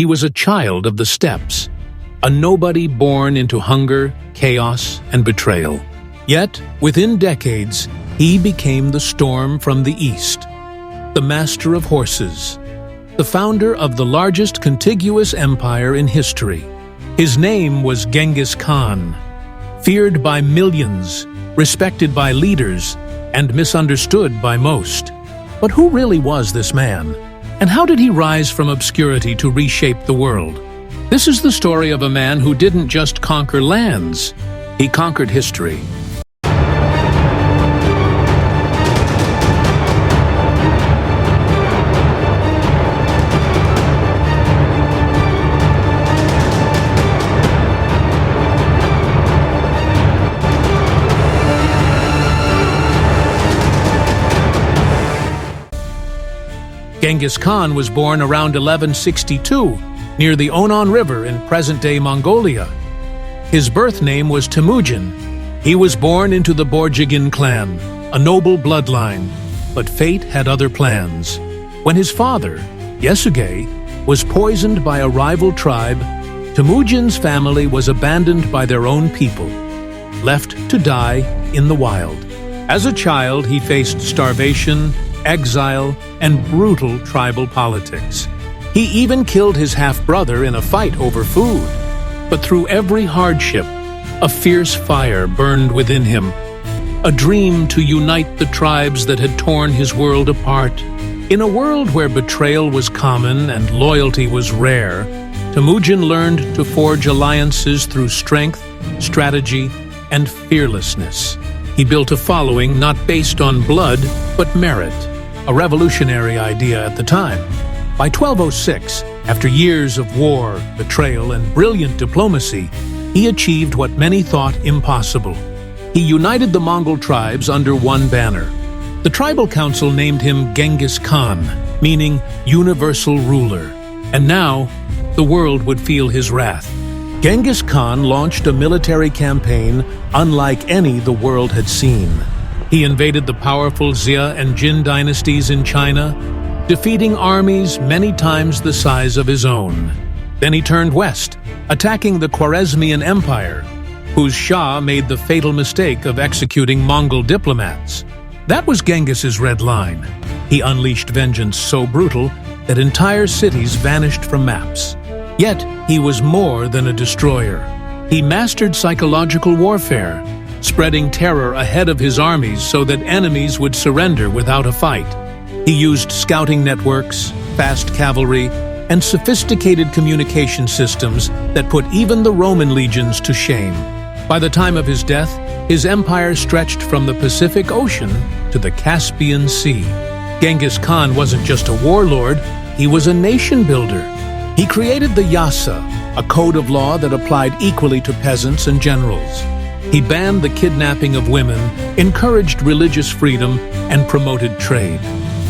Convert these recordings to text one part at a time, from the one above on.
He was a child of the steppes, a nobody born into hunger, chaos, and betrayal. Yet, within decades, he became the storm from the east, the master of horses, the founder of the largest contiguous empire in history. His name was Genghis Khan, feared by millions, respected by leaders, and misunderstood by most. But who really was this man? And how did he rise from obscurity to reshape the world? This is the story of a man who didn't just conquer lands, he conquered history. Genghis Khan was born around 1162 near the Onon River in present-day Mongolia. His birth name was Temujin. He was born into the Borjigin clan, a noble bloodline, but fate had other plans. When his father, Yesugei, was poisoned by a rival tribe, Temujin's family was abandoned by their own people, left to die in the wild. As a child, he faced starvation, exile, and brutal tribal politics. He even killed his half-brother in a fight over food. But through every hardship, a fierce fire burned within him, a dream to unite the tribes that had torn his world apart. In a world where betrayal was common and loyalty was rare, Temujin learned to forge alliances through strength, strategy, and fearlessness. He built a following not based on blood, but merit, a revolutionary idea at the time. By 1206, after years of war, betrayal, and brilliant diplomacy, he achieved what many thought impossible. He united the Mongol tribes under one banner. The tribal council named him Genghis Khan, meaning universal ruler. And now, the world would feel his wrath. Genghis Khan launched a military campaign unlike any the world had seen. He invaded the powerful Xia and Jin dynasties in China, defeating armies many times the size of his own. Then he turned west, attacking the Khwarezmian Empire, whose Shah made the fatal mistake of executing Mongol diplomats. That was Genghis's red line. He unleashed vengeance so brutal that entire cities vanished from maps. Yet, he was more than a destroyer. He mastered psychological warfare, spreading terror ahead of his armies so that enemies would surrender without a fight. He used scouting networks, fast cavalry, and sophisticated communication systems that put even the Roman legions to shame. By the time of his death, his empire stretched from the Pacific Ocean to the Caspian Sea. Genghis Khan wasn't just a warlord, he was a nation builder. He created the Yasa, a code of law that applied equally to peasants and generals. He banned the kidnapping of women, encouraged religious freedom, and promoted trade.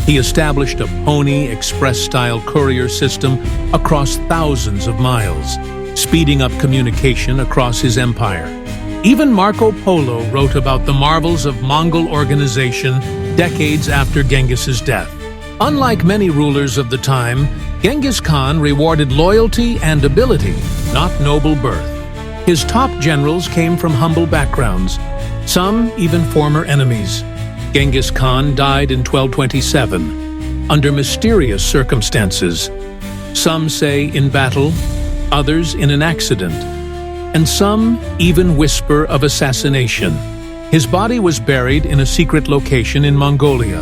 He established a pony express-style courier system across thousands of miles, speeding up communication across his empire. Even Marco Polo wrote about the marvels of Mongol organization decades after Genghis's death. Unlike many rulers of the time, Genghis Khan rewarded loyalty and ability, not noble birth. His top generals came from humble backgrounds, some even former enemies. Genghis Khan died in 1227, under mysterious circumstances. Some say in battle, others in an accident, and some even whisper of assassination. His body was buried in a secret location in Mongolia,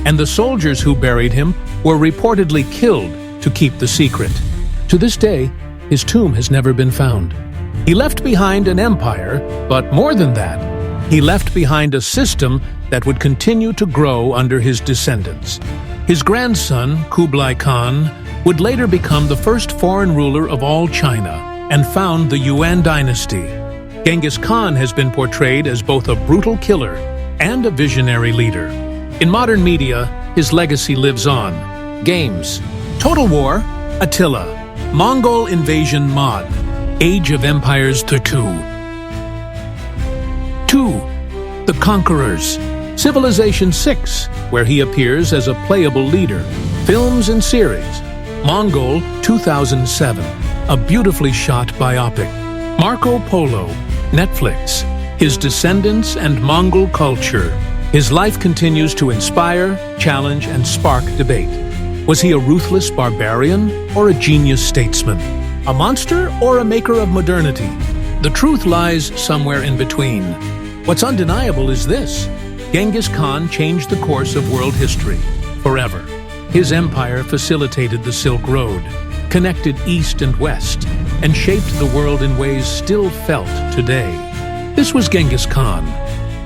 and the soldiers who buried him were reportedly killed to keep the secret. To this day, his tomb has never been found. He left behind an empire, but more than that, he left behind a system that would continue to grow under his descendants. His grandson, Kublai Khan, would later become the first foreign ruler of all China and found the Yuan dynasty. Genghis Khan has been portrayed as both a brutal killer and a visionary leader. In modern media, his legacy lives on. Games: Total War, Attila, Mongol Invasion Mod, Age of Empires 2. 2. The Conquerors, Civilization 6, where he appears as a playable leader, films and series. Mongol 2007, a beautifully shot biopic. Marco Polo, Netflix, His Descendants and Mongol Culture. His life continues to inspire, challenge, and spark debate. Was he a ruthless barbarian or a genius statesman? A monster or a maker of modernity? The truth lies somewhere in between. What's undeniable is this: Genghis Khan changed the course of world history forever. His empire facilitated the Silk Road, connected East and West, and shaped the world in ways still felt today. This was Genghis Khan,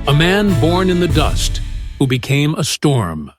a man born in the dust who became a storm.